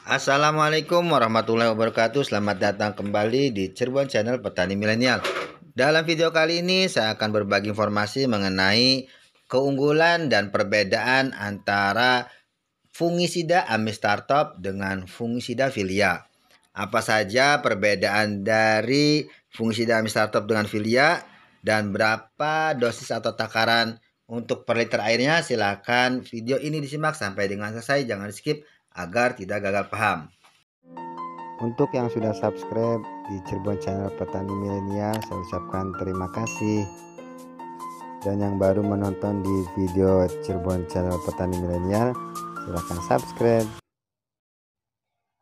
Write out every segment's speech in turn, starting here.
Assalamualaikum warahmatullahi wabarakatuh. Selamat datang kembali di Cirebon Channel Petani Milenial. Dalam video kali ini saya akan berbagi informasi mengenai keunggulan dan perbedaan antara fungisida Amistartop dengan fungisida Filia. Apa saja perbedaan dari fungisida Amistartop dengan Filia dan berapa dosis atau takaran untuk per liter airnya? Silakan video ini disimak sampai dengan selesai, jangan skip agar tidak gagal paham. Untuk yang sudah subscribe di Cirebon Channel Petani Milenial, saya ucapkan terima kasih. Dan yang baru menonton di video Cirebon Channel Petani Milenial, silahkan subscribe.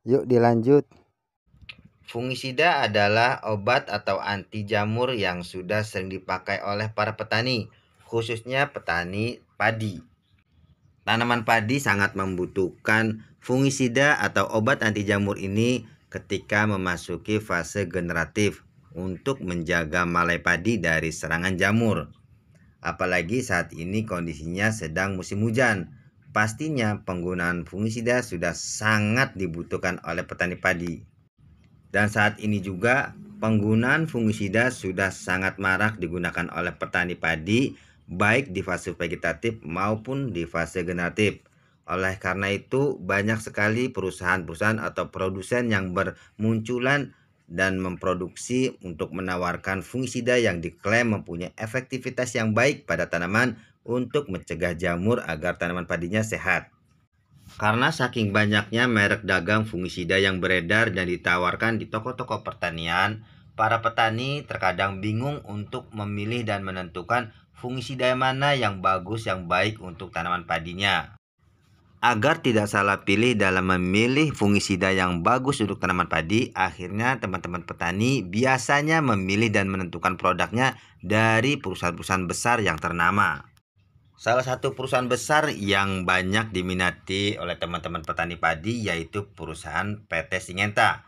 Yuk dilanjut. Fungisida adalah obat atau anti jamur yang sudah sering dipakai oleh para petani, khususnya petani padi. Tanaman padi sangat membutuhkan fungisida atau obat anti jamur ini ketika memasuki fase generatif untuk menjaga malai padi dari serangan jamur. Apalagi saat ini kondisinya sedang musim hujan. Pastinya penggunaan fungisida sudah sangat dibutuhkan oleh petani padi. Dan saat ini juga penggunaan fungisida sudah sangat marak digunakan oleh petani padi, baik di fase vegetatif maupun di fase generatif. Oleh karena itu, banyak sekali perusahaan-perusahaan atau produsen yang bermunculan dan memproduksi untuk menawarkan fungisida yang diklaim mempunyai efektivitas yang baik pada tanaman untuk mencegah jamur agar tanaman padinya sehat. Karena saking banyaknya merek dagang fungisida yang beredar dan ditawarkan di toko-toko pertanian, para petani terkadang bingung untuk memilih dan menentukan fungisida mana yang bagus, yang baik untuk tanaman padinya. Agar tidak salah pilih dalam memilih fungisida yang bagus untuk tanaman padi, akhirnya teman-teman petani biasanya memilih dan menentukan produknya dari perusahaan-perusahaan besar yang ternama. Salah satu perusahaan besar yang banyak diminati oleh teman-teman petani padi yaitu perusahaan PT Syngenta.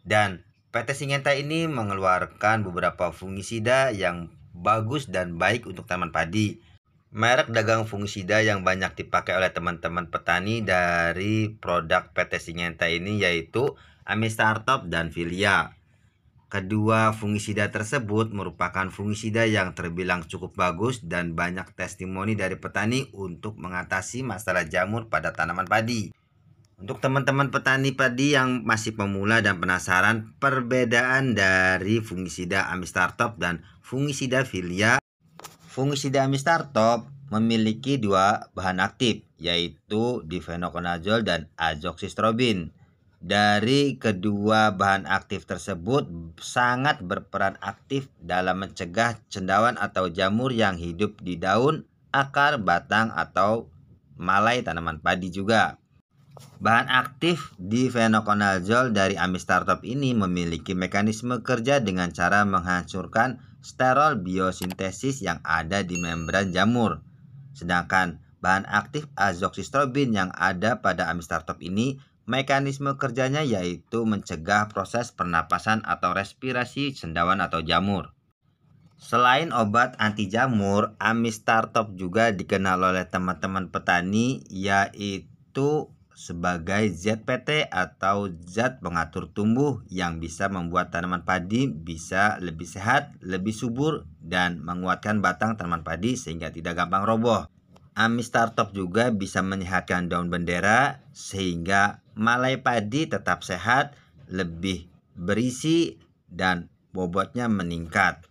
Dan PT Syngenta ini mengeluarkan beberapa fungisida yang bagus dan baik untuk tanaman padi. Merek dagang fungisida yang banyak dipakai oleh teman-teman petani dari produk PT Syngenta ini yaitu Amistartop dan Filia. Kedua fungisida tersebut merupakan fungisida yang terbilang cukup bagus dan banyak testimoni dari petani untuk mengatasi masalah jamur pada tanaman padi. Untuk teman-teman petani padi yang masih pemula dan penasaran perbedaan dari fungisida Amistartop dan fungisida Filia, fungisida Amistartop memiliki dua bahan aktif yaitu difenoconazole dan azoxystrobin. Dari kedua bahan aktif tersebut sangat berperan aktif dalam mencegah cendawan atau jamur yang hidup di daun, akar, batang, atau malai tanaman padi juga. Bahan aktif difenoconazole dari Amistartop ini memiliki mekanisme kerja dengan cara menghancurkan sterol biosintesis yang ada di membran jamur. Sedangkan bahan aktif azoxystrobin yang ada pada Amistartop ini mekanisme kerjanya yaitu mencegah proses pernapasan atau respirasi cendawan atau jamur. Selain obat anti jamur, Amistartop juga dikenal oleh teman-teman petani yaitu sebagai ZPT atau zat pengatur tumbuh yang bisa membuat tanaman padi bisa lebih sehat, lebih subur, dan menguatkan batang tanaman padi sehingga tidak gampang roboh. Amistartop juga bisa menyehatkan daun bendera sehingga malai padi tetap sehat, lebih berisi, dan bobotnya meningkat.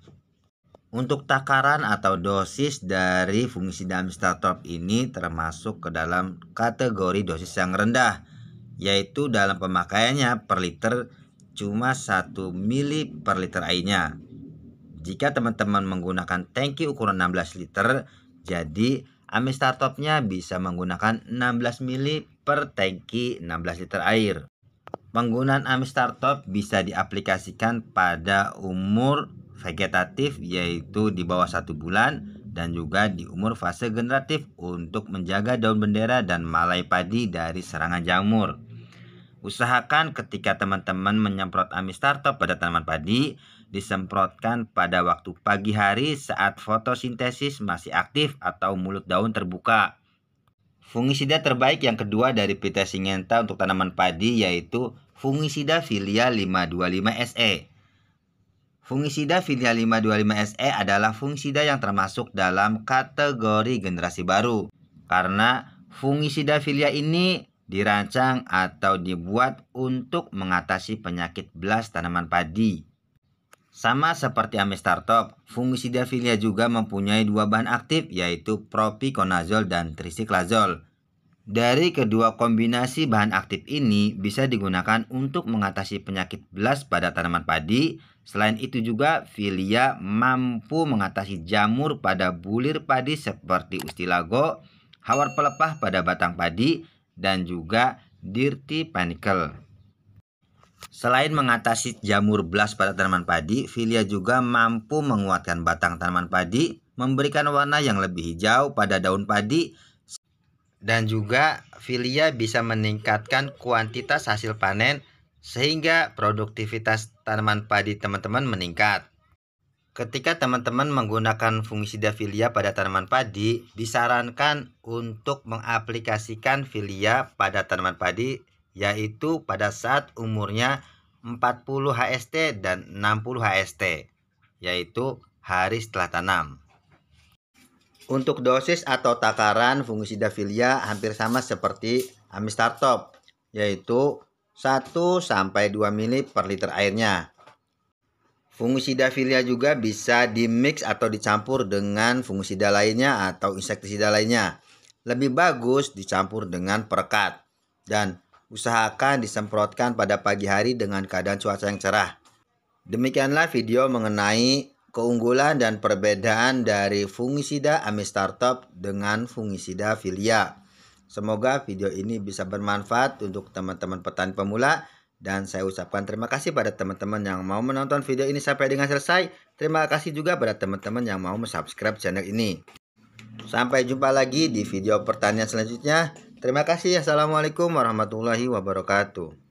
Untuk takaran atau dosis dari fungisida Amistartop ini termasuk ke dalam kategori dosis yang rendah, yaitu dalam pemakaiannya per liter cuma 1 mili per liter airnya. Jika teman-teman menggunakan tangki ukuran 16 liter, jadi Amistartopnya bisa menggunakan 16 mili per tangki 16 liter air. Penggunaan Amistartop bisa diaplikasikan pada umur vegetatif yaitu di bawah 1 bulan dan juga di umur fase generatif untuk menjaga daun bendera dan malai padi dari serangan jamur. Usahakan ketika teman-teman menyemprot Amistartop pada tanaman padi, disemprotkan pada waktu pagi hari saat fotosintesis masih aktif atau mulut daun terbuka. Fungisida terbaik yang kedua dari Phyta Syngenta untuk tanaman padi yaitu fungisida Filia 525 SE. Fungisida Filia 525 SE adalah fungisida yang termasuk dalam kategori generasi baru. Karena fungisida Filia ini dirancang atau dibuat untuk mengatasi penyakit belas tanaman padi. Sama seperti Amistartop, fungisida Filia juga mempunyai dua bahan aktif yaitu propiconazole dan trisiklazole. Dari kedua kombinasi bahan aktif ini bisa digunakan untuk mengatasi penyakit belas pada tanaman padi. Selain itu juga Filia mampu mengatasi jamur pada bulir padi seperti ustilago, hawar pelepah pada batang padi, dan juga dirty panicle. Selain mengatasi jamur belas pada tanaman padi, Filia juga mampu menguatkan batang tanaman padi, memberikan warna yang lebih hijau pada daun padi, dan juga Filia bisa meningkatkan kuantitas hasil panen sehingga produktivitas tanaman padi teman-teman meningkat. Ketika teman-teman menggunakan fungisida Filia pada tanaman padi, disarankan untuk mengaplikasikan Filia pada tanaman padi yaitu pada saat umurnya 40 HST dan 60 HST, yaitu hari setelah tanam. Untuk dosis atau takaran fungisida Filia hampir sama seperti Amistartop, yaitu 1-2 ml per liter airnya. Fungisida Filia juga bisa dimix atau dicampur dengan fungisida lainnya atau insektisida lainnya. Lebih bagus dicampur dengan perekat dan usahakan disemprotkan pada pagi hari dengan keadaan cuaca yang cerah. Demikianlah video mengenai keunggulan dan perbedaan dari fungisida Amistartop dengan fungisida Filia. Semoga video ini bisa bermanfaat untuk teman-teman petani pemula. Dan saya ucapkan terima kasih pada teman-teman yang mau menonton video ini sampai dengan selesai. Terima kasih juga pada teman-teman yang mau subscribe channel ini. Sampai jumpa lagi di video pertanian selanjutnya. Terima kasih. Assalamualaikum warahmatullahi wabarakatuh.